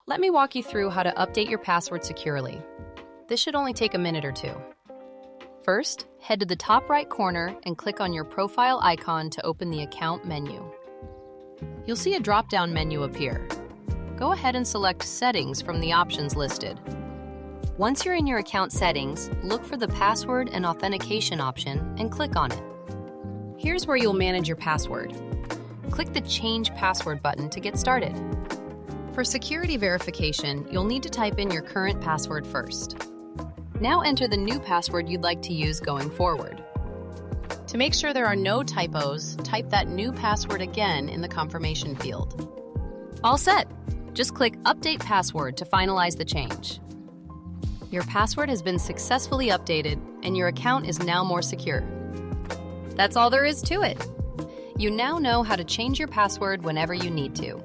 Let me walk you through how to update your password securely. This should only take a minute or two. First, head to the top right corner and click on your profile icon to open the account menu. You'll see a drop-down menu appear. Go ahead and select Settings from the options listed. Once you're in your account settings, look for the Password and Authentication option and click on it. Here's where you'll manage your password. Click the Change Password button to get started. For security verification, you'll need to type in your current password first. Now enter the new password you'd like to use going forward. To make sure there are no typos, type that new password again in the confirmation field. All set! Just click Update Password to finalize the change. Your password has been successfully updated, and your account is now more secure. That's all there is to it. You now know how to change your password whenever you need to.